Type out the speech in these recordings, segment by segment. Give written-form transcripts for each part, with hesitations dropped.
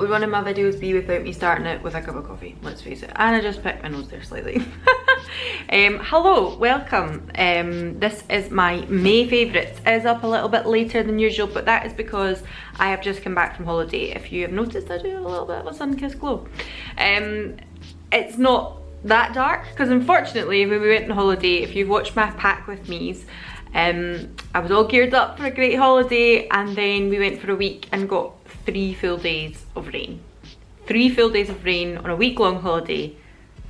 would one of my videos be without me starting it with a cup of coffee? Let's face it. And I just picked my nose there slightly. Hello, welcome. This is my May favourites. It is up a little bit later than usual, but that is because I have just come back from holiday. If you have noticed, I do have a little bit of a sun-kissed glow. It's not that dark, because unfortunately when we went on holiday, if you've watched my pack with me's, I was all geared up for a great holiday, and then we went for a week and got 3 full days of rain. 3 full days of rain on a week-long holiday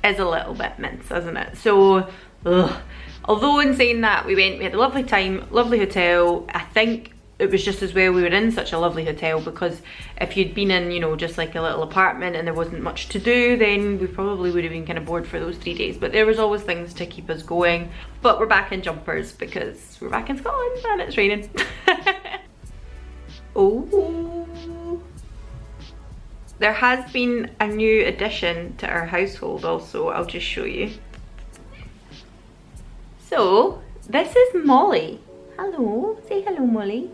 is a little bit mince, isn't it? So, ugh. Although in saying that, we had a lovely time, lovely hotel. I think it was just as well we were in such a lovely hotel, because if you'd been in, you know, just like a little apartment and there wasn't much to do, then we probably would have been kind of bored for those 3 days. But there was always things to keep us going. But we're back in jumpers because we're back in Scotland and it's raining. Oh, there has been a new addition to our household also. I'll just show you. So this is Molly. Hello, say hello, Molly.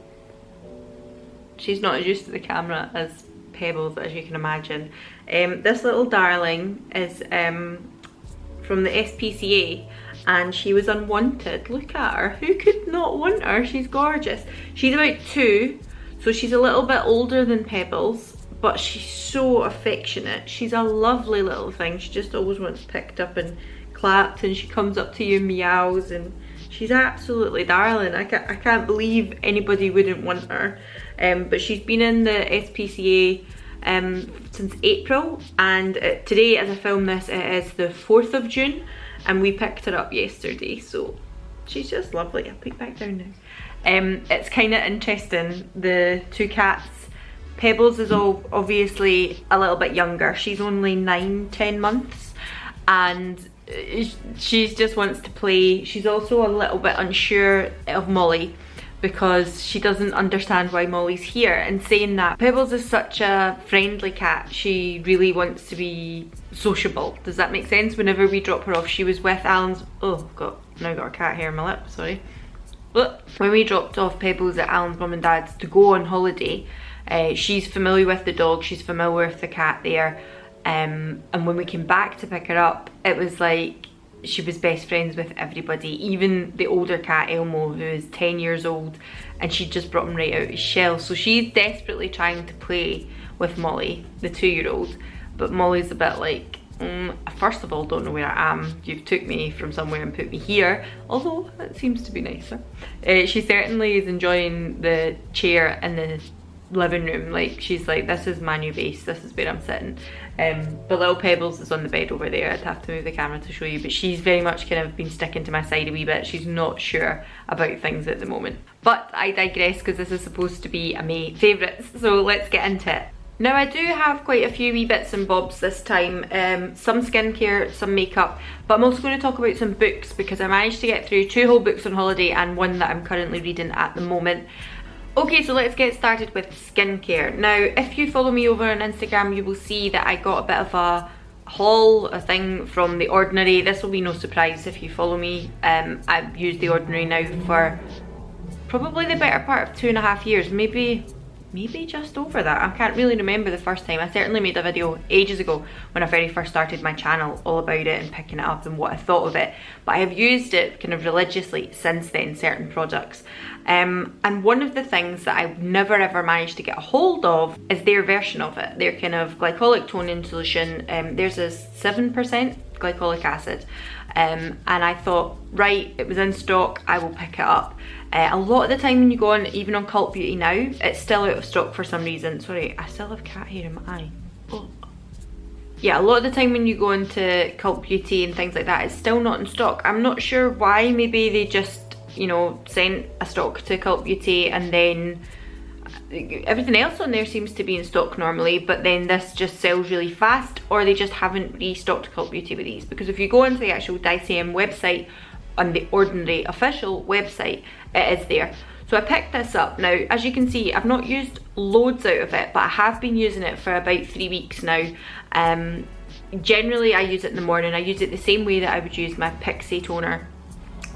She's not as used to the camera as Pebbles, as you can imagine. This little darling is from the SPCA, and she was unwanted. Look at her. Who could not want her? She's gorgeous. She's about 2, so she's a little bit older than Pebbles, but she's so affectionate. She's a lovely little thing. She just always wants picked up and clapped, and she comes up to you and meows, and she's absolutely darling. I can't believe anybody wouldn't want her. But she's been in the SPCA since April, and today, as I film this, it is the 4th of June, and we picked her up yesterday, so she's just lovely. I'll put it back down now. It's kind of interesting, the 2 cats. Pebbles is obviously a little bit younger. She's only 9-10 months, and she just wants to play. She's also a little bit unsure of Molly because she doesn't understand why Molly's here. And saying that, Pebbles is such a friendly cat. She really wants to be sociable. Does that make sense? Whenever we drop her off, she was with Alan's, oh god, now got a cat hair in my lip, sorry. But when we dropped off Pebbles at Alan's mum and dad's to go on holiday, she's familiar with the dog, she's familiar with the cat there. And when we came back to pick her up, it was like she was best friends with everybody, even the older cat Elmo, who is 10 years old, and she just brought him right out of his shell. So she's desperately trying to play with Molly, the 2-year-old, but Molly's a bit like, first of all, don't know where I am. You've took me from somewhere and put me here, although it seems to be nicer. She certainly is enjoying the chair in the living room. Like, she's like, this is my new base, this is where I'm sitting. But little Pebbles is on the bed over there. I'd have to move the camera to show you, but she's very much kind of been sticking to my side a wee bit. She's not sure about things at the moment. But I digress, because this is supposed to be a May favourites, so let's get into it. Now, I do have quite a few wee bits and bobs this time, some skincare, some makeup, but I'm also going to talk about some books, because I managed to get through 2 whole books on holiday and one that I'm currently reading at the moment. Okay, so let's get started with skincare. Now, if you follow me over on Instagram, you will see that I got a bit of a haul, a thing from The Ordinary. This will be no surprise if you follow me. I've used The Ordinary now for probably the better part of 2.5 years, maybe just over that. I can't really remember the first time. I certainly made a video ages ago when I very first started my channel all about it and picking it up and what I thought of it, but I have used it kind of religiously since then, certain products. And one of the things that I've never ever managed to get a hold of is their version of it, their kind of glycolic toning solution. There's a 7% glycolic acid, and I thought, right, it was in stock, I will pick it up. A lot of the time when you go on, even on Cult Beauty now, it's still out of stock for some reason. Sorry, I still have cat hair in my eye. Oh. Yeah, a lot of the time when you go into Cult Beauty and things like that, it's still not in stock. I'm not sure why. Maybe they just, you know, sent a stock to Cult Beauty and then everything else on there seems to be in stock normally, but then this just sells really fast, or they just haven't restocked Cult Beauty with these. Because if you go onto the actual DICM website, on the Ordinary official website, it is there. So I picked this up. Now, as you can see, I've not used loads out of it, but I have been using it for about 3 weeks now. Generally, I use it in the morning. I use it the same way that I would use my Pixie toner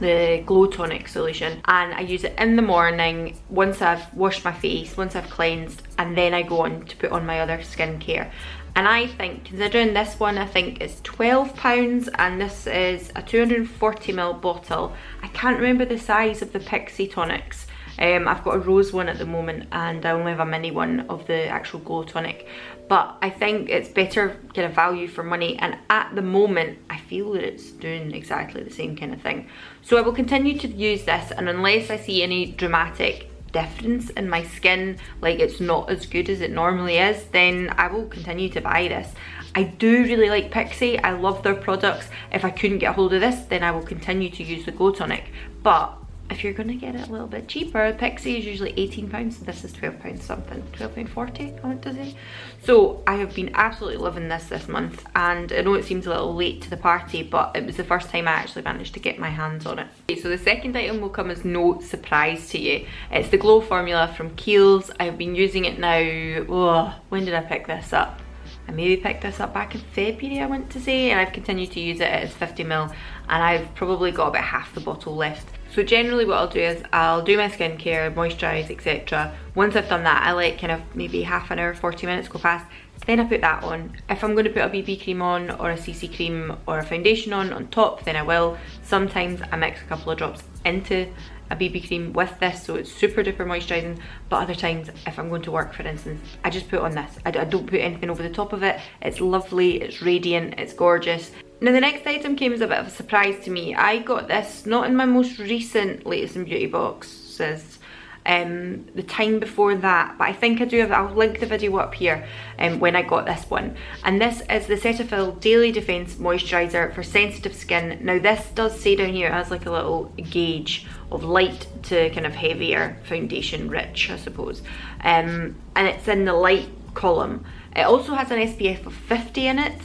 the Glow Tonic solution, and I use it in the morning once I've washed my face, once I've cleansed, and then I go on to put on my other skincare. And I think, considering this one I think is £12 and this is a 240ml bottle, I can't remember the size of the Pixie tonics. I've got a rose one at the moment and I only have a mini one of the actual Glow Tonic, but I think it's better kind of value for money, and at the moment I feel that it's doing exactly the same kind of thing. So I will continue to use this, and unless I see any dramatic difference in my skin, like it's not as good as it normally is, then I will continue to buy this. I do really like Pixie, I love their products. If I couldn't get a hold of this, then I will continue to use the Glow Tonic. But if you're gonna get it a little bit cheaper, Pixie is usually £18, this is £12 something, £12.40 I want to say. So I have been absolutely loving this month, and I know it seems a little late to the party, but it was the first time I actually managed to get my hands on it. Okay, so the second item will come as no surprise to you. It's the Glow formula from Kiehl's. I've been using it now, when did I pick this up? I maybe picked this up back in February I want to say, and I've continued to use it. It's 50ml and I've probably got about half the bottle left. So generally what I'll do is I'll do my skincare, moisturise, etc. Once I've done that, I let kind of maybe half an hour, 40 minutes go past, then I put that on. If I'm going to put a BB cream on or a CC cream or a foundation on top, then I will. Sometimes I mix a couple of drops into a BB cream with this, so it's super duper moisturising, but other times if I'm going to work, for instance, I just put on this. I don't put anything over the top of it. It's lovely, it's radiant, it's gorgeous. Now the next item came as a bit of a surprise to me. I got this not in my most recent Latest in Beauty boxes, the time before that, but I think I do have, I'll link the video up here when I got this one. And this is the Cetaphil Daily Defense Moisturiser for sensitive skin. Now this does say down here, it has like a little gauge of light to kind of heavier foundation rich, I suppose, and it's in the light column. It also has an SPF of 50 in it,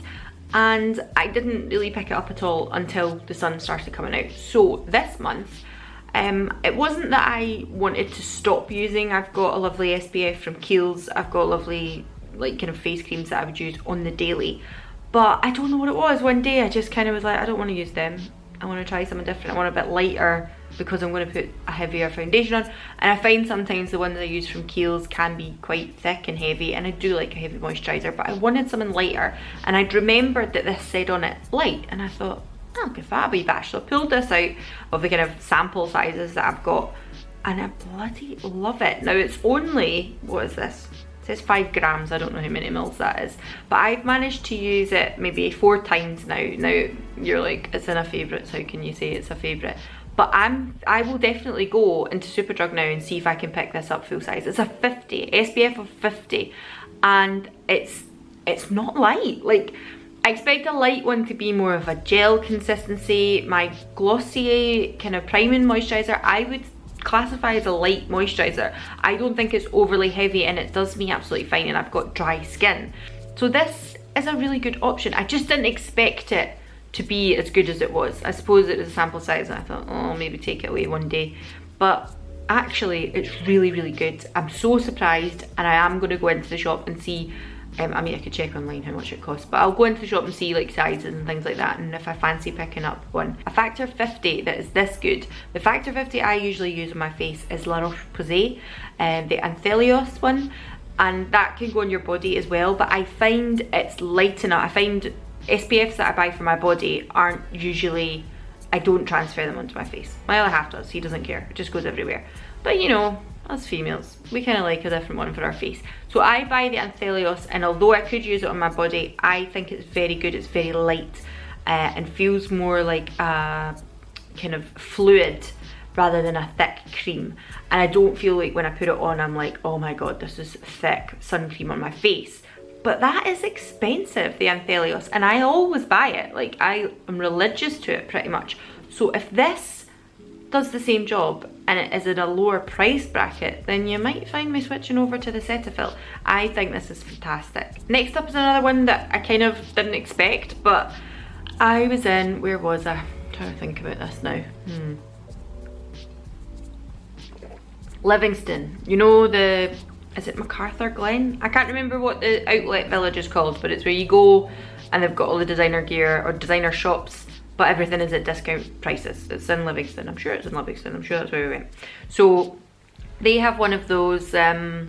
and I didn't really pick it up at all until the sun started coming out. So this month, it wasn't that I wanted to stop using. I've got a lovely SPF from Kiehl's. I've got lovely like kind of face creams that I would use on the daily, but I don't know what it was. One day I just kind of was like, I don't want to use them. I want to try something different. I want a bit lighter because I'm going to put a heavier foundation on, and I find sometimes the ones I use from Kiehl's can be quite thick and heavy, and I do like a heavy moisturiser, but I wanted something lighter, and I'd remembered that this said on it light, and I thought, I'll give that a wee bash. So I pulled this out of the kind of sample sizes that I've got, and I bloody love it. Now it's only, what is this? It says 5 grams, I don't know how many mils that is, but I've managed to use it maybe 4 times now. Now you're like, it's in a favourites, how can you say it's a favourite? But I will definitely go into Superdrug now and see if I can pick this up full size. It's a 50, SPF of 50, and it's not light. Like, I expect a light one to be more of a gel consistency. My Glossier kind of priming moisturiser, I would classify as a light moisturiser. I don't think it's overly heavy, and it does me absolutely fine, and I've got dry skin. So this is a really good option. I just didn't expect it to be as good as it was. I suppose it was a sample size and I thought, oh, maybe take it away one day. But actually, it's really, really good. I'm so surprised, and I am going to go into the shop and see, I mean, I could check online how much it costs, but I'll go into the shop and see like sizes and things like that, and if I fancy picking up one. A factor 50 that is this good. The factor 50 I usually use on my face is La Roche-Posay, the Anthelios one, and that can go on your body as well, but I find it's light enough. I find SPFs that I buy for my body aren't usually, I don't transfer them onto my face. My other half does, he doesn't care, it just goes everywhere. But you know, us females, we kind of like a different one for our face. So I buy the Anthelios, and although I could use it on my body, I think it's very good. It's very light and feels more like a kind of fluid rather than a thick cream. And I don't feel like when I put it on, I'm like, oh my god, this is thick sun cream on my face. But that is expensive, the Anthelios, and I always buy it. Like, I am religious to it pretty much. So if this does the same job and it is in a lower price bracket, then you might find me switching over to the Cetaphil. I think this is fantastic. Next up is another one that I kind of didn't expect, but I was in, where was I? I'm trying to think about this now. Livingston. You know the, is it MacArthur Glen? I can't remember what the outlet village is called, but it's where you go and they've got all the designer gear, or designer shops but everything is at discount prices. It's in Livingston, I'm sure it's in Livingston, I'm sure that's where we went. So they have one of those, oh,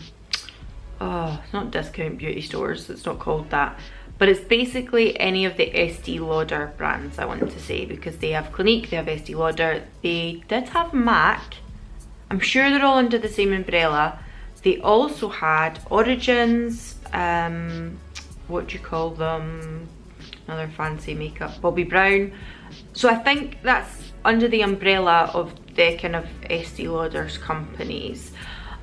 it's not discount beauty stores, it's not called that, but it's basically any of the Estee Lauder brands, I wanted to say, because they have Clinique, they have Estee Lauder, they did have MAC, I'm sure they're all under the same umbrella. They also had Origins, what do you call them, another fancy makeup, Bobbi Brown. So I think that's under the umbrella of the kind of Estee Lauder's companies,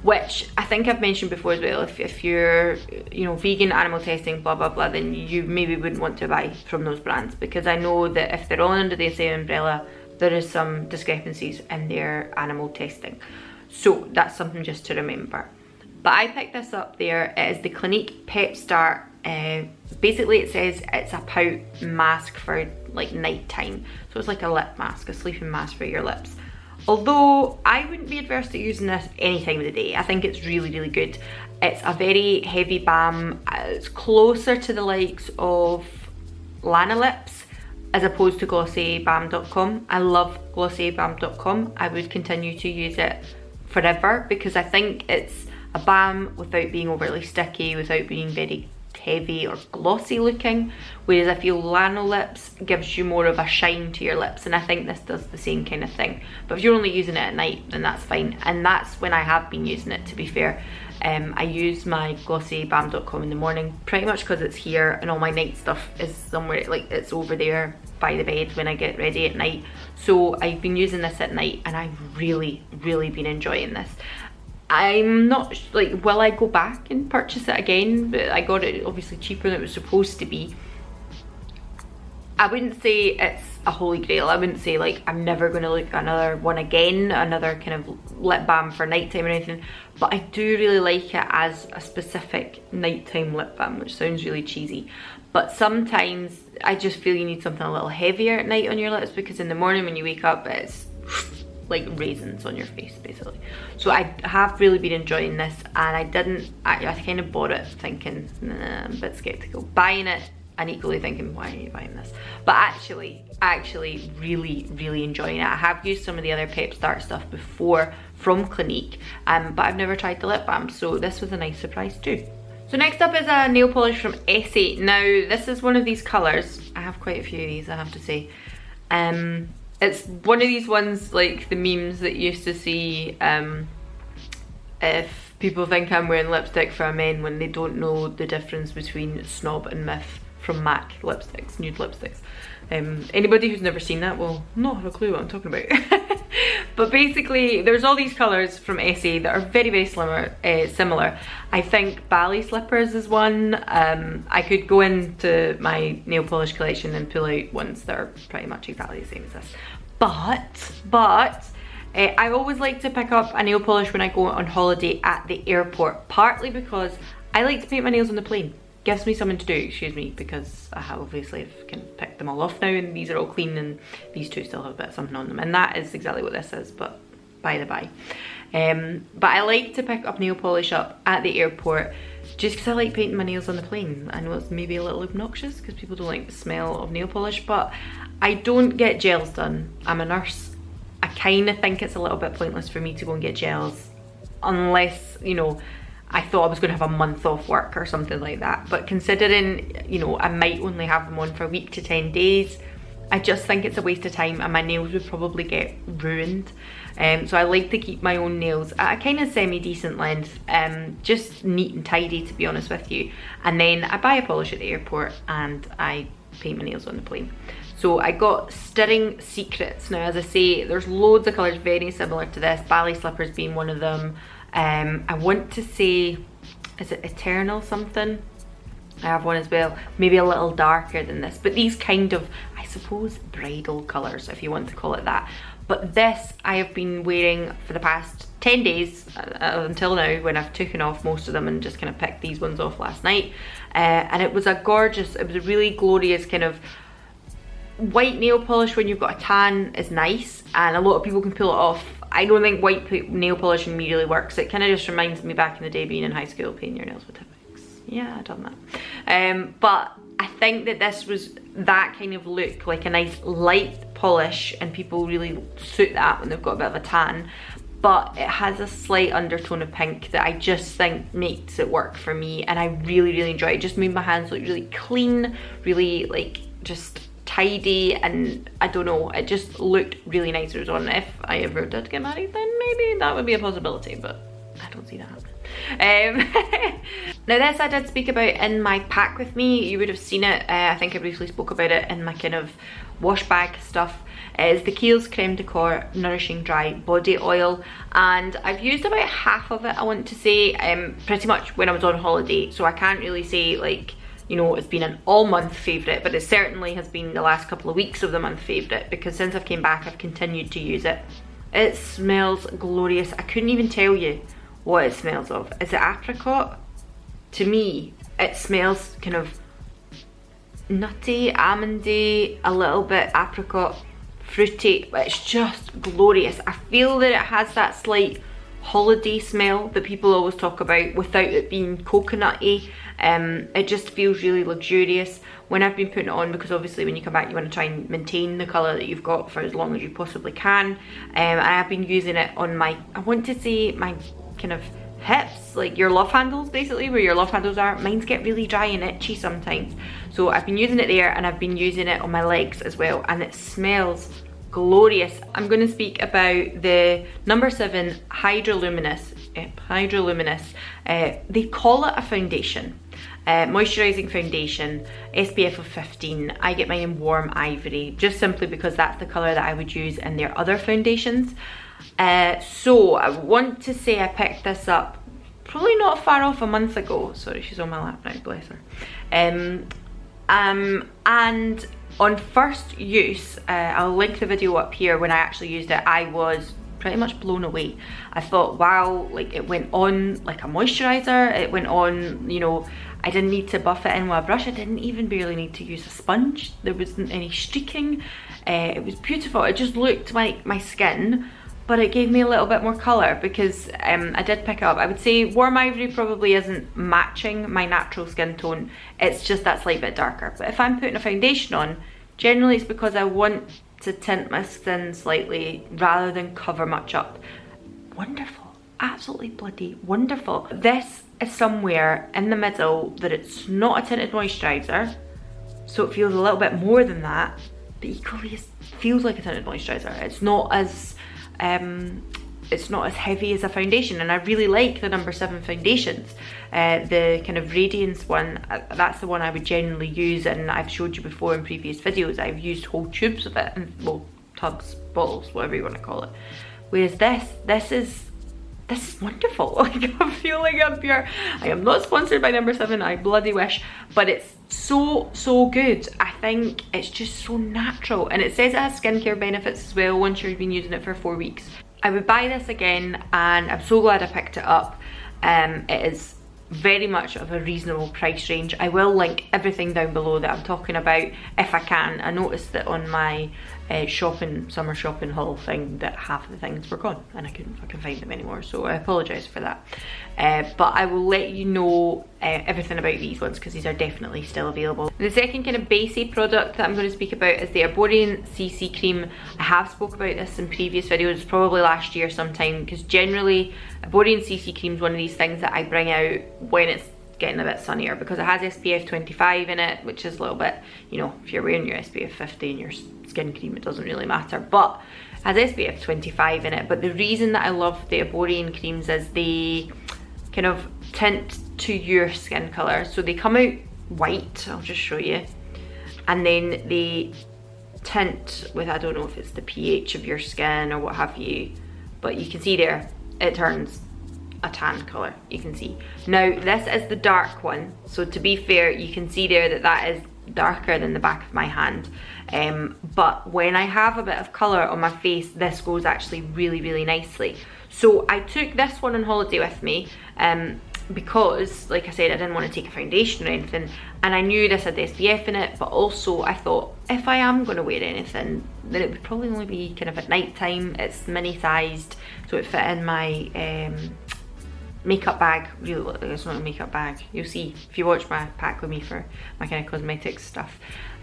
which I think I've mentioned before as well. If you're, you know, vegan, animal testing, blah blah blah, then you maybe wouldn't want to buy from those brands, because I know that if they're all under the same umbrella, there is some discrepancies in their animal testing. So that's something just to remember. But I picked this up there. It is the Clinique Pep Start. Basically it says it's a pout mask for like night time. So it's like a lip mask, a sleeping mask for your lips. Although I wouldn't be adverse to using this any time of the day. I think it's really, really good. It's a very heavy balm. It's closer to the likes of Alanna lips as opposed to glossybalm.com. I love glossybalm.com. I would continue to use it forever because I think it's a balm without being overly sticky, without being very heavy or glossy looking, whereas I feel Lano Lips gives you more of a shine to your lips, and I think this does the same kind of thing. But if you're only using it at night, then that's fine, and that's when I have been using it, to be fair. I use my glossybalm.com in the morning, pretty much because it's here and all my night stuff is somewhere, like it's over there by the bed when I get ready at night. So I've been using this at night and I've really, really been enjoying this. I'm not, like, will I go back and purchase it again? But I got it obviously cheaper than it was supposed to be. I wouldn't say it's a holy grail. I wouldn't say like I'm never going to look at another one again, another kind of lip balm for nighttime or anything. But I do really like it as a specific nighttime lip balm, which sounds really cheesy. But sometimes I just feel you need something a little heavier at night on your lips, because in the morning when you wake up, it's like raisins on your face basically. So I have really been enjoying this, and I kind of bought it thinking, nah, I'm a bit skeptical. Buying it and equally thinking, why are you buying this? But actually really, really enjoying it. I have used some of the other Pep Start stuff before from Clinique, but I've never tried the lip balm, so this was a nice surprise too. So next up is a nail polish from Essie. Now this is one of these colours. I have quite a few of these, I have to say. It's one of these ones like the memes that you used to see if people think I'm wearing lipstick for a men when they don't know the difference between Snob and Myth from MAC lipsticks, nude lipsticks. Anybody who's never seen that will not have a clue what I'm talking about. But basically there's all these colours from Essie that are very, very similar. I think Ballet Slippers is one. I could go into my nail polish collection and pull out ones that are pretty much exactly the same as this. But I always like to pick up a nail polish when I go on holiday at the airport, partly because I like to paint my nails on the plane. Gives me something to do, excuse me, because I have obviously can pick them all off now and these are all clean and these two still have a bit of something on them, and that is exactly what this is, but by the by. But I like to pick up nail polish up at the airport just because I like painting my nails on the plane. I know it's maybe a little obnoxious because people don't like the smell of nail polish, but I don't get gels done. I'm a nurse. I kind of think it's a little bit pointless for me to go and get gels unless, you know, I thought I was going to have a month off work or something like that. But considering, you know, I might only have them on for a week to 10 days, I just think it's a waste of time and my nails would probably get ruined. So I like to keep my own nails at a kind of semi-decent length, just neat and tidy, to be honest with you. And then I buy a polish at the airport and I paint my nails on the plane. So I got Stirring Secrets. Now, as I say, there's loads of colours very similar to this, Ballet Slippers being one of them. I want to say, is it Eternal something? I have one as well, maybe a little darker than this, but these kind of, I suppose, bridal colours, if you want to call it that. But this I have been wearing for the past 10 days until now, when I've taken off most of them and just kind of picked these ones off last night. And it was a gorgeous, it was a really glorious kind of white nail polish. When you've got a tan is nice and a lot of people can pull it off. I don't think white nail polish in me really works. It kind of just reminds me back in the day being in high school painting your nails with Tipex. Yeah, I've done that. But I think that this was that kind of look, like a nice light polish, and people really suit that when they've got a bit of a tan. But it has a slight undertone of pink that I just think makes it work for me, and I really, really enjoy it. It just made my hands look really clean, really like just tidy, and I don't know, it just looked really nice. It was on, if I ever did get married, then maybe that would be a possibility, but I don't see that happening. Now this I did speak about in my pack with me. You would have seen it, I think I briefly spoke about it in my kind of wash bag stuff. Is the Kiehl's Creme de Corps Nourishing Dry Body Oil, and I've used about half of it, I want to say, pretty much when I was on holiday, so I can't really say like, you know, it's been an all month favourite, but it certainly has been the last couple of weeks of the month favourite, because since I've came back I've continued to use it. It smells glorious. I couldn't even tell you what it smells of. Is it apricot? To me it smells kind of nutty, almondy, a little bit apricot, fruity, but it's just glorious. I feel that it has that slight holiday smell that people always talk about without it being coconutty. It just feels really luxurious when I've been putting it on, because obviously when you come back you want to try and maintain the colour that you've got for as long as you possibly can. And I've been using it on my, I want to say my kind of hips, like your love handles, basically where your love handles are. Mine's get really dry and itchy sometimes, so I've been using it there, and I've been using it on my legs as well, and it smells glorious. I'm going to speak about the number 7 Hydroluminous. They call it a foundation, moisturising foundation, SPF of 15. I get mine in warm ivory, just simply because that's the colour that I would use in their other foundations. So I want to say I picked this up probably not far off a month ago. Sorry, she's on my lap now, bless her. And on first use, I'll link the video up here, when I actually used it, I was pretty much blown away. I thought, wow, like it went on like a moisturiser, it went on, you know, I didn't need to buff it in with a brush, I didn't even barely need to use a sponge, there wasn't any streaking, it was beautiful, it just looked like my skin, but it gave me a little bit more colour, because I did pick it up. I would say warm ivory probably isn't matching my natural skin tone, it's just that slight bit darker. But if I'm putting a foundation on, generally it's because I want to tint my skin slightly rather than cover much up. Wonderful, absolutely bloody wonderful. This is somewhere in the middle that it's not a tinted moisturiser, so it feels a little bit more than that, but equally it feels like a tinted moisturiser. It's not as heavy as a foundation, and I really like the number 7 foundations. The kind of Radiance one, that's the one I would generally use, and I've showed you before in previous videos. I've used whole tubes of it, and well, tubs, bottles, whatever you want to call it. Whereas this is wonderful. Like, I feel like I'm pure. I am not sponsored by number 7, I bloody wish, but it's so good. I think it's just so natural, and it says it has skincare benefits as well once you've been using it for 4 weeks. I would buy this again, and I'm so glad I picked it up. It is very much of a reasonable price range. I will link everything down below that I'm talking about if I can. I noticed that on my summer shopping haul thing that half of the things were gone and I couldn't fucking find them anymore, so I apologise for that. But I will let you know everything about these ones, because these are definitely still available. The second kind of basey product that I'm going to speak about is the Arborian CC cream. I have spoke about this in previous videos, probably last year sometime, because generally Arborian CC cream is one of these things that I bring out when it's getting a bit sunnier, because it has SPF 25 in it, which is a little bit, you know, if you're wearing your SPF 50 and your skin cream, it doesn't really matter, but it has SPF 25 in it. But the reason that I love the Arborian creams is they kind of tint to your skin colour. So they come out white, I'll just show you, and then they tint with, I don't know if it's the pH of your skin or what have you, but you can see there, it turns a tan colour, you can see. Now this is the dark one, so to be fair, you can see there that that is darker than the back of my hand, but when I have a bit of colour on my face, this goes actually really nicely. So I took this one on holiday with me, because like I said, I didn't want to take a foundation or anything, and I knew this had SPF in it, but also I thought if I am going to wear anything, then it would probably only be kind of at night time. It's mini sized, so it fit in my makeup bag. Really, it's not a makeup bag. You'll see if you watch my pack with me for my kind of cosmetics stuff.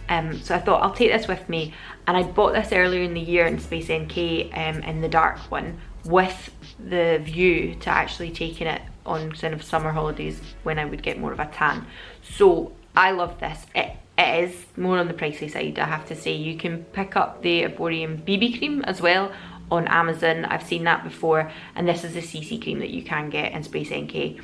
So I thought I'll take this with me, and I bought this earlier in the year in Space NK in the dark one, with the view to actually taking it on kind of summer holidays when I would get more of a tan. So I love this. It is more on the pricey side, I have to say. You can pick up the Arborium BB cream as well on Amazon. I've seen that before, and this is a CC cream that you can get in Space NK.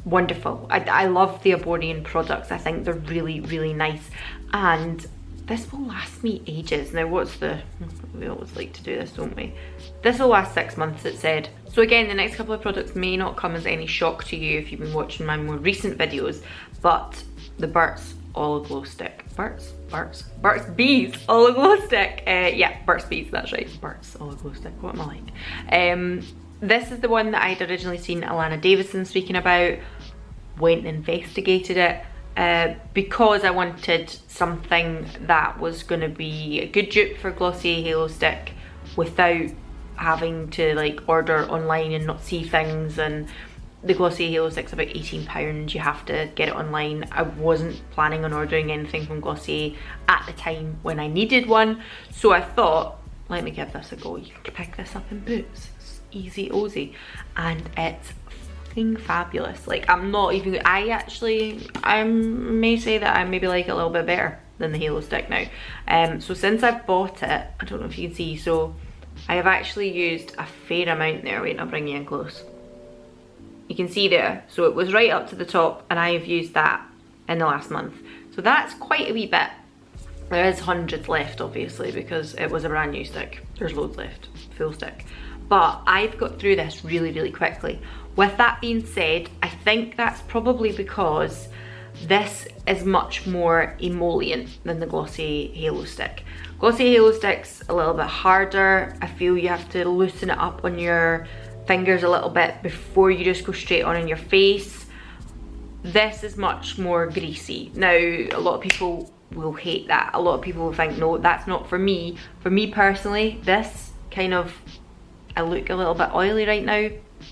Wonderful. I love the Arborium products. I think they're really, really nice, and this will last me ages. Now we always like to do this, don't we? This will last 6 months, it said. So again, the next couple of products may not come as any shock to you if you've been watching my more recent videos, but the Burt's All Glow Stick. Burt's Bees All Glow Stick. Yeah, Burt's Bees, that's right. Burt's All Glow Stick, what am I like? This is the one that I'd originally seen Alanna Davison speaking about. Went and investigated it because I wanted something that was going to be a good dupe for Glossier Halo Stick without having to like order online and not see things. And the Glossier Halo Stick's about £18, you have to get it online. I wasn't planning on ordering anything from Glossier at the time when I needed one, so I thought, let me give this a go. You can pick this up in Boots, it's easy ozy, and it's fucking fabulous. Like, I'm not even, I may say that I maybe like it a little bit better than the Halo Stick now. So since I've bought it, I don't know if you can see, so I have actually used a fair amount there. Wait, I'll bring you in close. You can see there, so it was right up to the top, and I have used that in the last month. So that's quite a wee bit. There is hundreds left, obviously, because it was a brand new stick. There's loads left, full stick. But I've got through this really, really quickly. With that being said, I think that's probably because this is much more emollient than the Glossier Halo Stick. Glossier Halo Stick's a little bit harder. I feel you have to loosen it up on your fingers a little bit before you just go straight on in your face. This is much more greasy. Now, a lot of people will hate that. A lot of people will think, no, that's not for me. For me personally, this kind of, I look a little bit oily right now.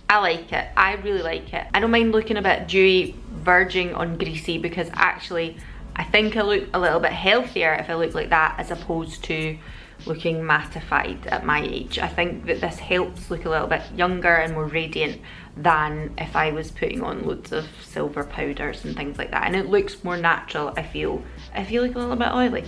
I like it. I really like it. I don't mind looking a bit dewy, verging on greasy, because actually I think I look a little bit healthier if I look like that as opposed to looking mattified at my age. I think that this helps look a little bit younger and more radiant than if I was putting on loads of silver powders and things like that, and it looks more natural. I feel like a little bit oily.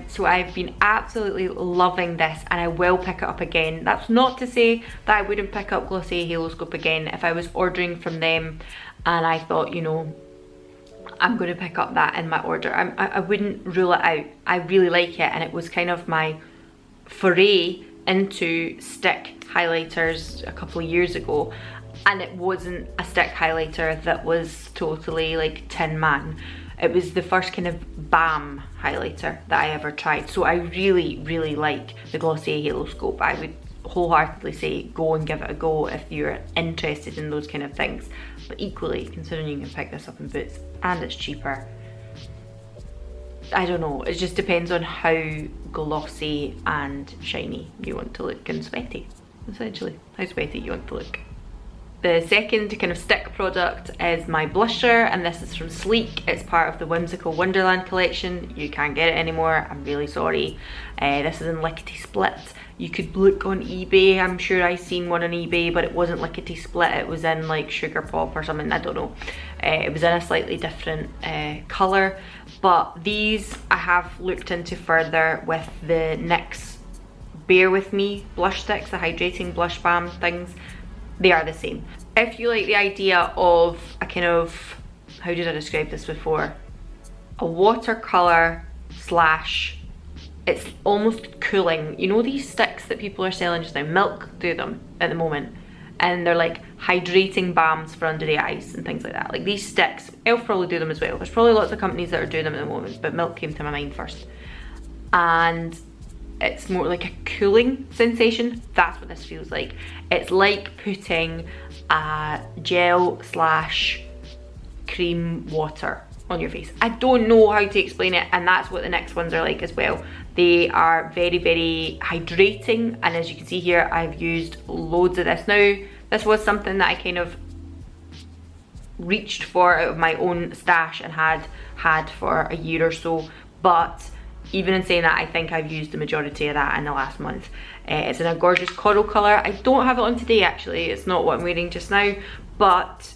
So I've been absolutely loving this, and I will pick it up again. That's not to say that I wouldn't pick up Glossier Halo Scope again if I was ordering from them and I thought, you know, I'm going to pick up that in my order. I wouldn't rule it out. I really like it, and it was kind of my foray into stick highlighters a couple of years ago, and it wasn't a stick highlighter that was totally like Tin Man. It was the first kind of balm highlighter that I ever tried. So I really, really like the Glossier Halo Scope. I would wholeheartedly say go and give it a go if you're interested in those kind of things. But equally, considering you can pick this up in Boots and it's cheaper, I don't know, it just depends on how glossy and shiny you want to look, and sweaty, essentially, how sweaty you want to look. The second kind of stick product is my blusher, and this is from Sleek. It's part of the Whimsical Wonderland collection. You can't get it anymore, I'm really sorry. This is in Lickety Split. You could look on eBay, I'm sure I seen one on eBay, but it wasn't Lickety Split, it was in like Sugar Pop or something, I don't know. It was in a slightly different colour, but these I have looked into further with the NYX Bear With Me blush sticks, the hydrating blush balm things. They are the same. If you like the idea of a kind of, how did I describe this before? A watercolour slash, it's almost cooling. You know these sticks that people are selling just now? Milk do them at the moment. And they're like hydrating balms for under the eyes and things like that. Like these sticks, Elf probably do them as well. There's probably lots of companies that are doing them at the moment, but Milk came to my mind first. And it's more like a cooling sensation. That's what this feels like. It's like putting a gel slash cream water on your face. I don't know how to explain it, and that's what the next ones are like as well. They are very, very hydrating, and as you can see here, I've used loads of this. Now, This was something that I kind of reached for out of my own stash and had for a year or so, but even in saying that, I think I've used the majority of that in the last month. It's in a gorgeous coral colour. I don't have it on today actually, it's not what I'm wearing just now, but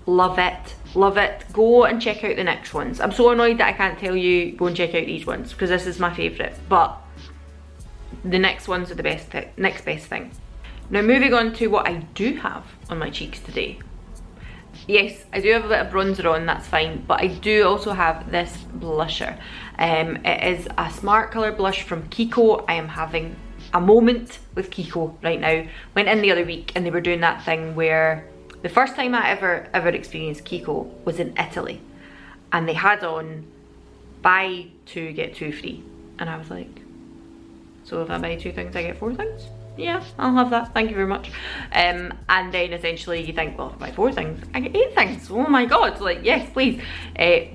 love it, love it. Go and check out the next ones. I'm so annoyed that I can't tell you go and check out these ones because this is my favourite, but the next ones are the next best thing. Now moving on to what I do have on my cheeks today. Yes, I do have a bit of bronzer on, that's fine, but I do also have this blusher. It is a Smart Colour blush from Kiko. I am having a moment with Kiko right now. Went in the other week and they were doing that thing where the first time I ever experienced Kiko was in Italy, and they had on buy two get two free, and I was like, so if I buy 2 things I get 4 things? Yeah, I'll have that, thank you very much. And then essentially you think, well, if I buy 4 things I get 8 things. Oh my god, like yes please.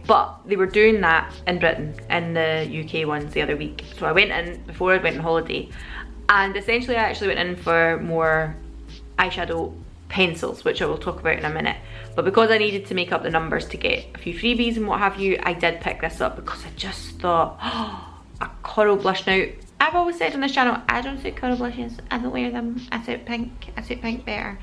But they were doing that in Britain, in the UK ones the other week, so I went in before I went on holiday, and essentially I actually went in for more eyeshadow pencils, which I will talk about in a minute, but because I needed to make up the numbers to get a few freebies and what have you, I did pick this up because I just thought, oh, a coral blush. Now I've always said on this channel, I don't suit coral blushes, I don't wear them, I suit pink better.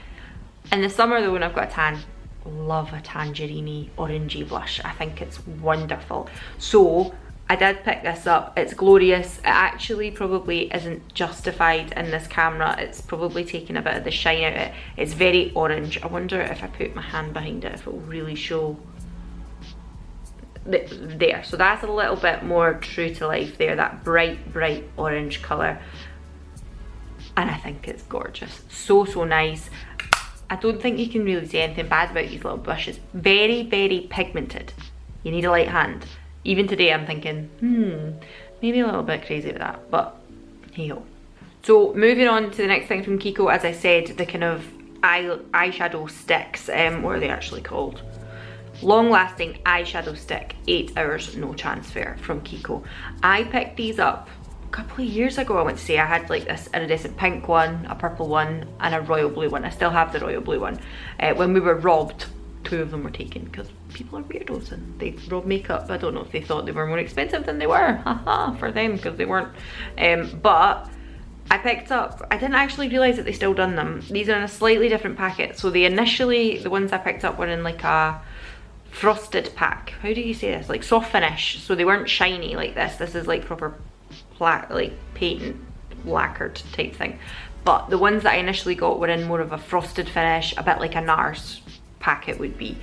In the summer though, when I've got a tan, love a tangerine orangey blush. I think it's wonderful. So I did pick this up. It's glorious. It actually probably isn't justified in this camera. It's probably taken a bit of the shine out of it. It's very orange. I wonder if I put my hand behind it, if it will really show. There, so that's a little bit more true to life there, that bright orange colour, and I think it's gorgeous. So nice. I don't think you can really say anything bad about these little blushes. Very pigmented. You need a light hand. Even today I'm thinking, maybe a little bit crazy with that, but hey ho. So moving on to the next thing from Kiko, as I said, the kind of eyeshadow sticks. What are they actually called? Long lasting eyeshadow stick, 8 hours no transfer, from Kiko. I picked these up a couple of years ago, I want to say. I had like this iridescent pink one, a purple one, and a royal blue one. I still have the royal blue one. When we were robbed, 2 of them were taken because people are weirdos and they rob makeup. I don't know if they thought they were more expensive than they were, haha, for them, because they weren't. But I picked up, I didn't actually realise that they still done them. These are in a slightly different packet. So the ones I picked up were in like a frosted pack. How do you say this? Like soft finish. So they weren't shiny like this. This is like proper like paint lacquered type thing. But the ones that I initially got were in more of a frosted finish, a bit like a NARS packet would be.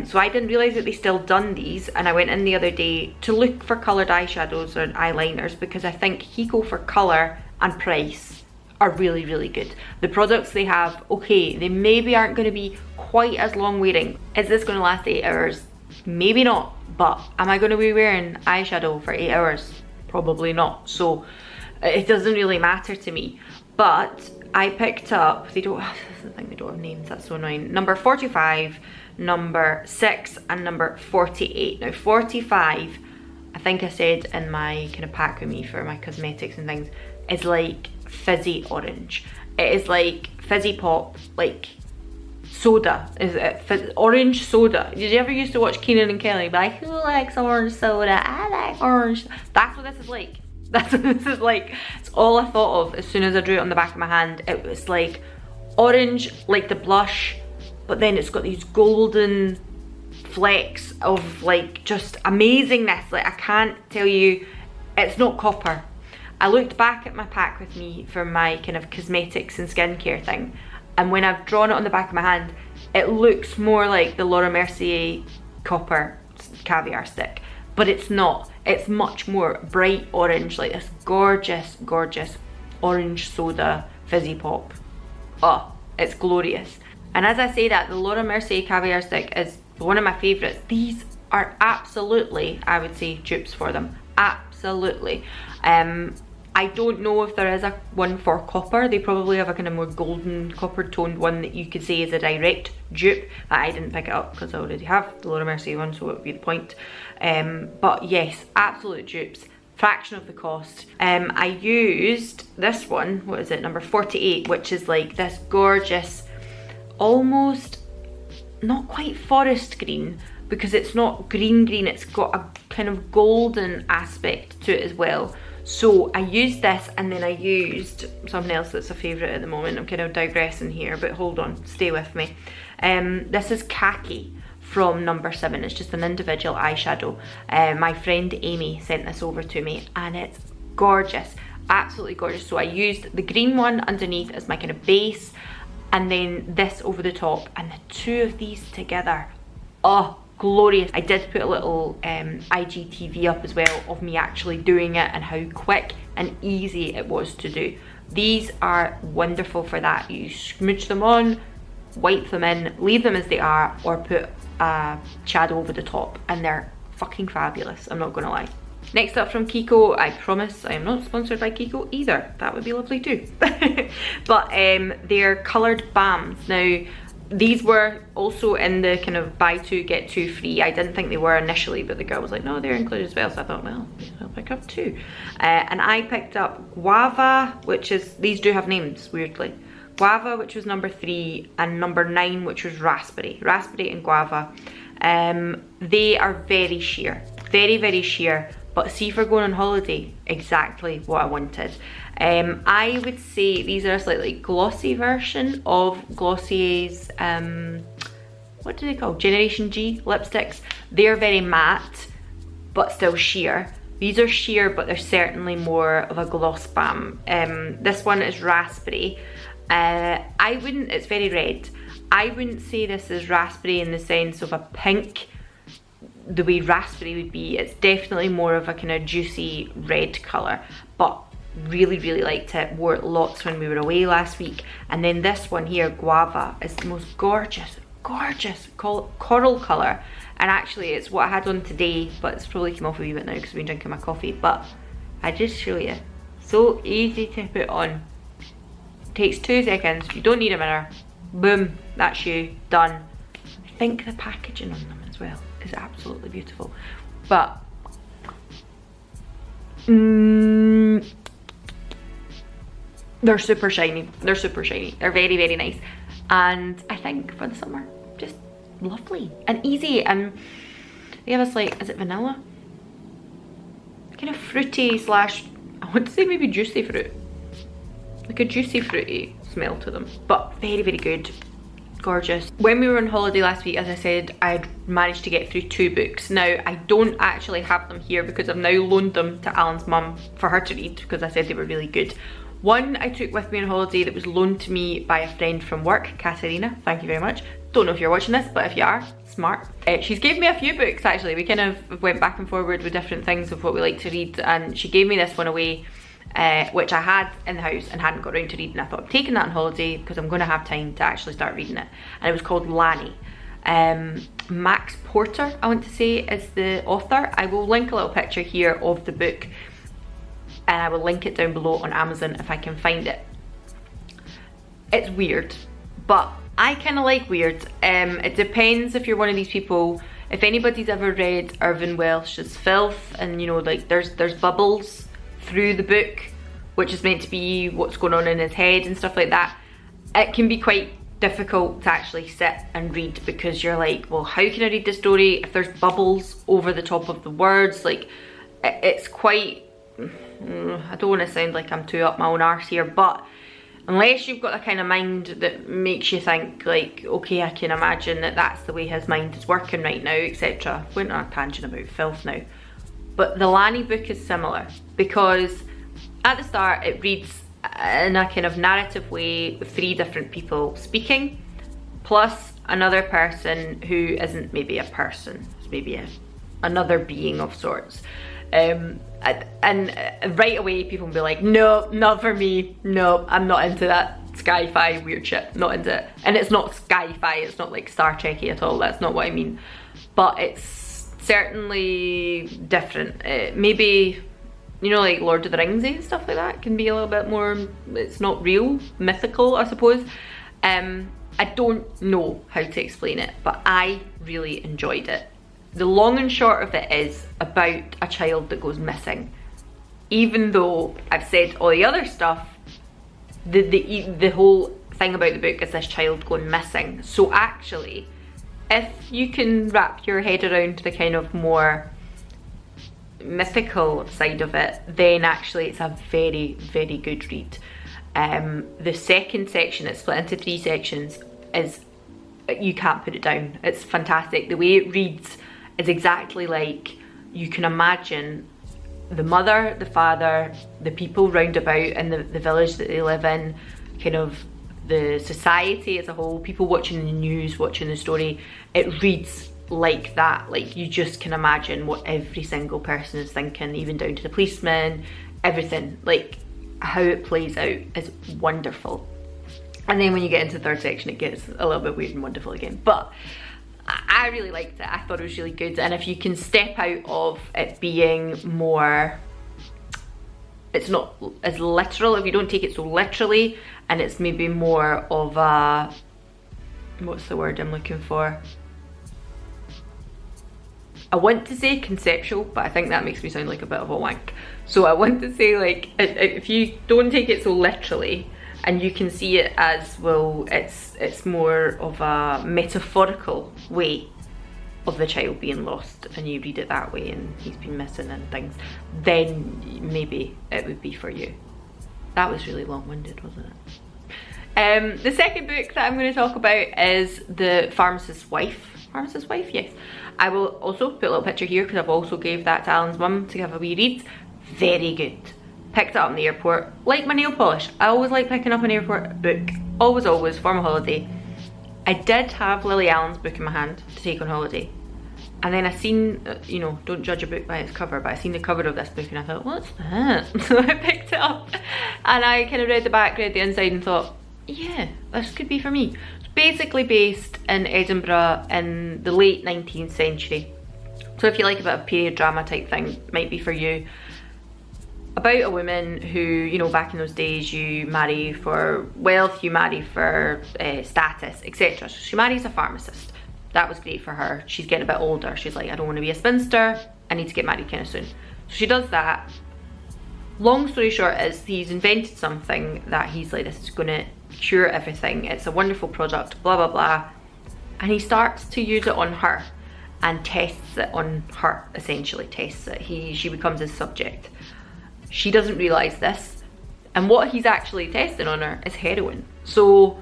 So I didn't realise that they still done these, and I went in the other day to look for coloured eyeshadows or eyeliners because I think Kiko for colour and price are really good. The products they have, okay, they maybe aren't going to be quite as long wearing. Is this going to last 8 hours? Maybe not, but am I going to be wearing eyeshadow for 8 hours? Probably not. So it doesn't really matter to me. But I picked up, they don't have names, that's so annoying. Number 45, number 6, and number 48. Now 45, I think I said in my kind of pack with me for my cosmetics and things, is like fizzy orange. It is like fizzy pop, like soda. Is it orange soda? Did you ever used to watch Keenan and Kelly? Be like, who likes orange soda? I like orange. That's what this is like. That's what this is like. It's all I thought of as soon as I drew it on the back of my hand. It was like orange, like the blush, but then it's got these golden flecks of like just amazingness. Like I can't tell you, it's not copper. I looked back at my pack with me for my kind of cosmetics and skincare thing, and when I've drawn it on the back of my hand, it looks more like the Laura Mercier copper caviar stick, but it's not. It's much more bright orange, like this gorgeous orange soda fizzy pop. Oh, it's glorious. And as I say that, the Laura Mercier caviar stick is one of my favourites. These are absolutely, I would say, dupes for them. Absolutely. I don't know if there is a one for copper. They probably have a kind of more golden copper toned one that you could say is a direct dupe. I didn't pick it up because I already have the Laura Mercier one, so it would be the point. But yes, absolute dupes. Fraction of the cost. I used this one, what is it, number 48, which is like this gorgeous almost not quite forest green, because it's not green, it's got a kind of golden aspect to it as well. So I used this, and then I used something else that's a favourite at the moment. I'm kind of digressing here, but hold on, stay with me. This is Khaki from number 7. It's just an individual eyeshadow. My friend Amy sent this over to me, and it's gorgeous, absolutely gorgeous. So I used the green one underneath as my kind of base, and then this over the top, and the two of these together, oh, glorious. I did put a little IGTV up as well of me actually doing it and how quick and easy it was to do. These are wonderful for that. You smooch them on, wipe them in, leave them as they are, or put a shadow over the top, and they're fucking fabulous, I'm not gonna lie. Next up from Kiko, I promise I am not sponsored by Kiko either, that would be lovely too. But they're coloured balms. Now, these were also in the kind of buy two get two free. I didn't think they were initially, but the girl was like, no, they're included as well. So I thought, well, I'll pick up 2. And I picked up Guava, which is, these do have names, weirdly. Guava, which was number 3, and number 9, which was Raspberry. Raspberry and Guava. They are very sheer, very, very sheer. But see, for going on holiday, exactly what I wanted. I would say these are a slightly glossy version of Glossier's, what do they call, Generation G lipsticks. They're very matte, but still sheer. These are sheer, but they're certainly more of a gloss balm. This one is Raspberry. I wouldn't, it's very red. I wouldn't say this is raspberry in the sense of a pink, the way raspberry would be. It's definitely more of a kind of juicy red colour, but really, really liked it. Wore it lots when we were away last week. And then this one here, Guava, is the most gorgeous, gorgeous coral colour. And actually it's what I had on today, but it's probably come off a wee bit now because I've been drinking my coffee. But I just show you, so easy to put on. Takes 2 seconds, you don't need a mirror. Boom, that's you, done. I think the packaging on them as well is absolutely beautiful. But they're super shiny. They're super shiny. They're very, very nice. And I think for the summer, just lovely and easy. And they have a slight, is it vanilla? Kind of fruity slash, I want to say maybe juicy fruit. Like a juicy fruity smell to them. But very, very good. Gorgeous. When we were on holiday last week, as I said, I had managed to get through 2 books. Now, I don't actually have them here because I've now loaned them to Alan's mum for her to read because I said they were really good. One I took with me on holiday that was loaned to me by a friend from work, Katerina, thank you very much. Don't know if you're watching this, but if you are, smart. She's gave me a few books actually. We kind of went back and forward with different things of what we like to read, and she gave me this one away, which I had in the house and hadn't got around to reading. I thought I'm taking that on holiday because I'm going to have time to actually start reading it. And it was called Lanny. Max Porter, I want to say, is the author. I will link a little picture here of the book, and I will link it down below on Amazon if I can find it. It's weird, but I kind of like weird. It depends if you're one of these people. If anybody's ever read Irvine Welsh's Filth, and you know, like there's bubbles through the book, which is meant to be what's going on in his head and stuff like that, it can be quite difficult to actually sit and read because you're like, well, how can I read the story if there's bubbles over the top of the words? Like, it's quite, I don't want to sound like I'm too up my own arse here, but unless you've got a kind of mind that makes you think like, okay, I can imagine that that's the way his mind is working right now, etc. Went on a tangent about Filth now. But the Lanny book is similar because at the start it reads in a kind of narrative way with 3 different people speaking, plus another person who isn't maybe a person, it's maybe another being of sorts. And right away people will be like, no, not for me, no, I'm not into that sci-fi weird shit, not into it. And it's not sci-fi, it's not like Star Trek-y at all, that's not what I mean. But it's certainly different. Maybe, you know, like Lord of the Rings and stuff like that can be a little bit more, it's not real, mythical, I suppose. I don't know how to explain it, but I really enjoyed it. The long and short of it is about a child that goes missing. Even though I've said all the other stuff, the whole thing about the book is this child going missing. So actually, if you can wrap your head around the kind of more mythical side of it, then actually it's a very, very good read. The second section, it's split into 3 sections, is, you can't put it down. It's fantastic. The way it reads is exactly like you can imagine the mother, the father, the people round about in the village that they live in, kind of the society as a whole, people watching the news, watching the story. It reads like that. Like, you just can imagine what every single person is thinking, even down to the policeman, everything. Like, how it plays out is wonderful. And then when you get into the third section, it gets a little bit weird and wonderful again. But I really liked it. I thought it was really good. And if you can step out of it being more, it's not as literal, if you don't take it so literally, and it's maybe more of a, what's the word I'm looking for? I want to say conceptual, but I think that makes me sound like a bit of a wank. So I want to say, like, if you don't take it so literally, and you can see it as, well, it's more of a metaphorical way of the child being lost, and you read it that way, and he's been missing and things, then maybe it would be for you. That was really long-winded, wasn't it? The second book that I'm going to talk about is The Pharmacist's Wife. Pharmacist's Wife, yes. I will also put a little picture here because I've also gave that to Alan's mum to give a wee read. Very good. Picked it up in the airport, like my nail polish. I always like picking up an airport book, always, for my holiday. I did have Lily Allen's book in my hand to take on holiday, and then I seen, you know, don't judge a book by its cover, but I seen the cover of this book and I thought, what's that? So I picked it up and I kind of read the back, read the inside, and thought, yeah, this could be for me. It's basically based in Edinburgh in the late 19th century. So if you like a bit of period drama type thing, it might be for you. About a woman who, you know, back in those days, you marry for wealth, you marry for status, etc. So she marries a pharmacist. That was great for her. She's getting a bit older. She's like, I don't want to be a spinster. I need to get married kind of soon. So she does that. Long story short is he's invented something that he's like, this is going to cure everything. It's a wonderful product, blah, blah, blah. And he starts to use it on her and tests it on her, essentially tests it. She becomes his subject. She doesn't realise this, and what he's actually testing on her is heroin. So,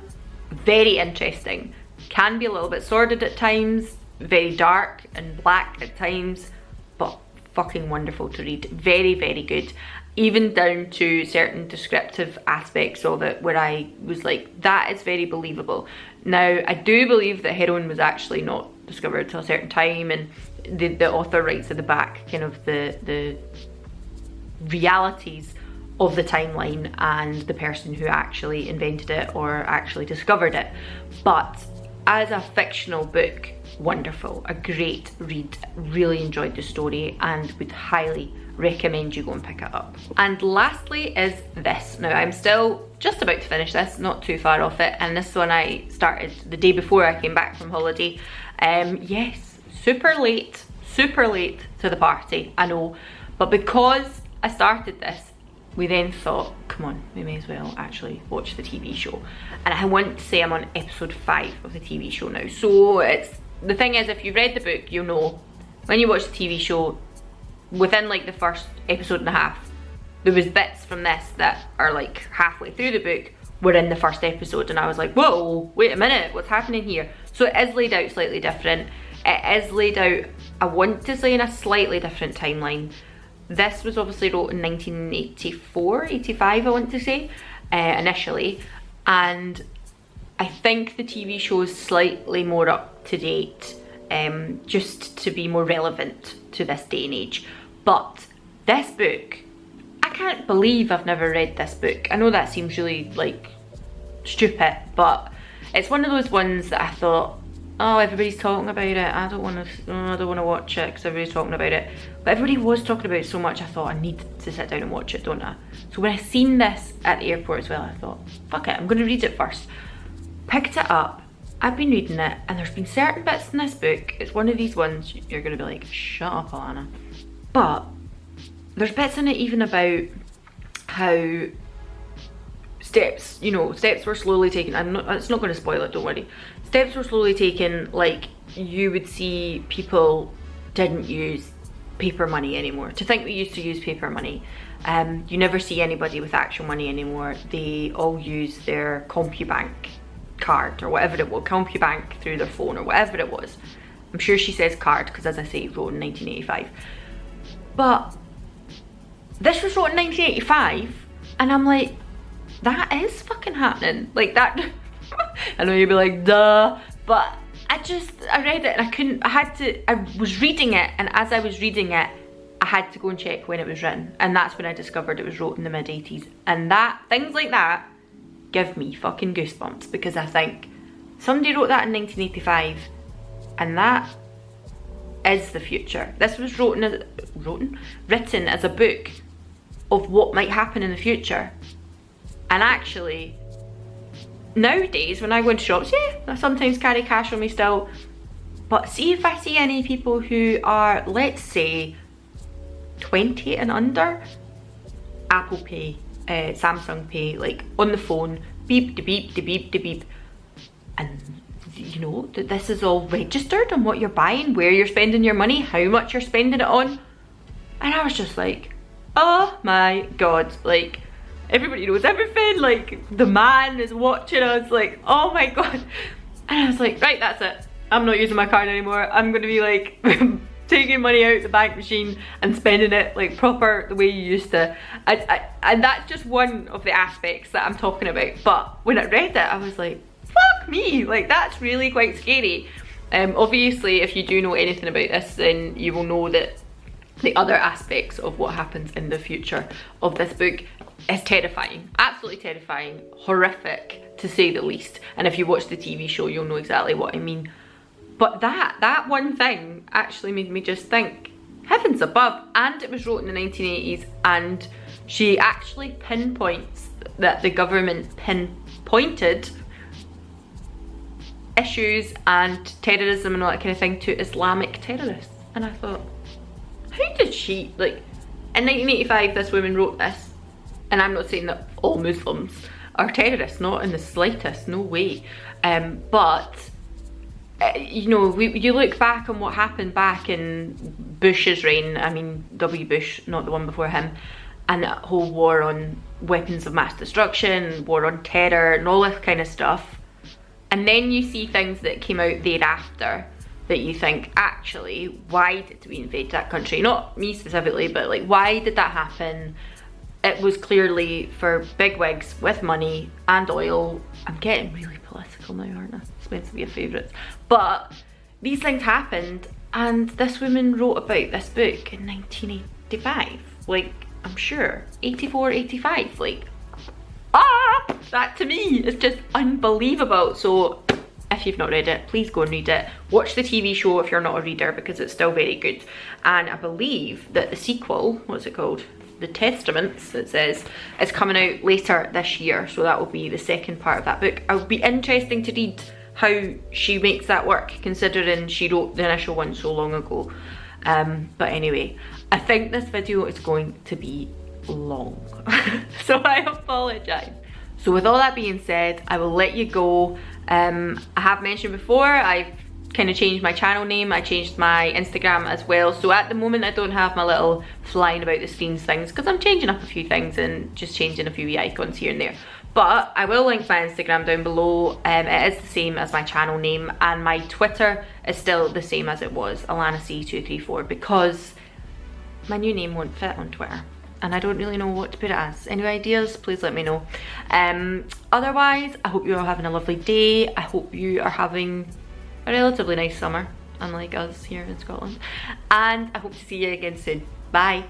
very interesting. Can be a little bit sordid at times, very dark and black at times, but fucking wonderful to read. Very, very good. Even down to certain descriptive aspects of it where I was like, that is very believable. Now, I do believe that heroin was actually not discovered till a certain time, and the author writes at the back kind of the realities of the timeline and the person who actually invented it or actually discovered it. But as a fictional book, wonderful, a great read. Really enjoyed the story and would highly recommend you go and pick it up. And lastly is this. Now, I'm still just about to finish this, not too far off it, and this one I started the day before I came back from holiday. Yes, super late to the party, I know, but because I started this, we then thought, come on, we may as well actually watch the TV show. And I want to say I'm on episode 5 of the TV show now. So it's, the thing is, if you've read the book, you'll know when you watch the TV show, within like the first episode and a half, there was bits from this that are like halfway through the book were in the first episode, and I was like, whoa, wait a minute, what's happening here? So it is laid out slightly different. It is laid out, I want to say, in a slightly different timeline. This was obviously wrote in 1984, 85, I want to say, initially. And I think the TV show is slightly more up to date, just to be more relevant to this day and age. But this book, I can't believe I've never read this book. I know that seems really like stupid, but it's one of those ones that I thought, oh, everybody's talking about it, I don't want to watch it because everybody's talking about it. But everybody was talking about it so much, I thought I need to sit down and watch it, don't I? So when I seen this at the airport as well, I thought, fuck it, I'm going to read it first. Picked it up, I've been reading it, and there's been certain bits in this book, it's one of these ones you're going to be like, shut up, Alanna. But there's bits in it even about how steps, you know, steps were slowly taken. It's not going to spoil it, don't worry. Steps were slowly taken, like you would see people didn't use paper money anymore. To think we used to use paper money. You never see anybody with actual money anymore. They all use their CompuBank card or whatever it was, CompuBank through their phone or whatever it was. I'm sure she says card because, as I say, it wrote in 1985. But this was wrote in 1985 and I'm like, that is fucking happening. Like that, I know you'd be like, duh, but I read it and I was reading it, and as I was reading it, I had to go and check when it was written, and that's when I discovered it was wrote in the mid-80s. And that, things like that give me fucking goosebumps, because I think somebody wrote that in 1985 and that is the future. This was written as a book of what might happen in the future. And actually, nowadays when I go into shops, yeah, I sometimes carry cash on me still, but see if I see any people who are, let's say, 20 and under, Apple Pay, Samsung Pay, like on the phone, beep, de beep, de beep, de beep, and you know that this is all registered on what you're buying, where you're spending your money, how much you're spending it on. And I was just like, oh my god, like everybody knows everything, like the man is watching us, like oh my god. And I was like, right, that's it, I'm not using my card anymore. I'm gonna be like taking money out the bank machine and spending it like proper the way you used to. And that's just one of the aspects that I'm talking about. But when I read it, I was like, fuck me, like that's really quite scary. Obviously, if you do know anything about this, then you will know that the other aspects of what happens in the future of this book is terrifying, absolutely terrifying, horrific to say the least. And if you watch the TV show, you'll know exactly what I mean. But that one thing actually made me just think, heavens above. And it was wrote in the 1980s, and she actually pinpoints that the government pinpointed issues and terrorism and all that kind of thing to Islamic terrorists. And I thought, how did she, like, in 1985 this woman wrote this, and I'm not saying that all Muslims are terrorists, not in the slightest, no way, but you know, you look back on what happened back in Bush's reign, I mean W. Bush, not the one before him, and that whole war on weapons of mass destruction, war on terror and all this kind of stuff. And then you see things that came out thereafter that you think, actually, why did we invade that country? Not me specifically, but like, why did that happen? It was clearly for bigwigs with money and oil. I'm getting really political now, aren't I? It's meant to be a favourite. But these things happened, and this woman wrote about this book in 1985. Like, I'm sure, 84, 85, like, that to me is just unbelievable. So if you've not read it, please go and read it. Watch the TV show if you're not a reader, because it's still very good. And I believe that the sequel, what's it called? The Testaments, it says, is coming out later this year. So that will be the second part of that book. It would be interesting to read how she makes that work, considering she wrote the initial one so long ago. But anyway, I think this video is going to be long. So I apologise. So with all that being said, I will let you go. I have mentioned before, I've kind of changed my channel name. I changed my Instagram as well. So at the moment I don't have my little flying about the screens things, because I'm changing up a few things and just changing a few wee icons here and there. But I will link my Instagram down below. It is the same as my channel name, and my Twitter is still the same as it was, Alanna C234, because my new name won't fit on Twitter. And I don't really know what to put it as. Any ideas? Please let me know. Otherwise, I hope you're all having a lovely day. I hope you are having a relatively nice summer, unlike us here in Scotland. And I hope to see you again soon. Bye.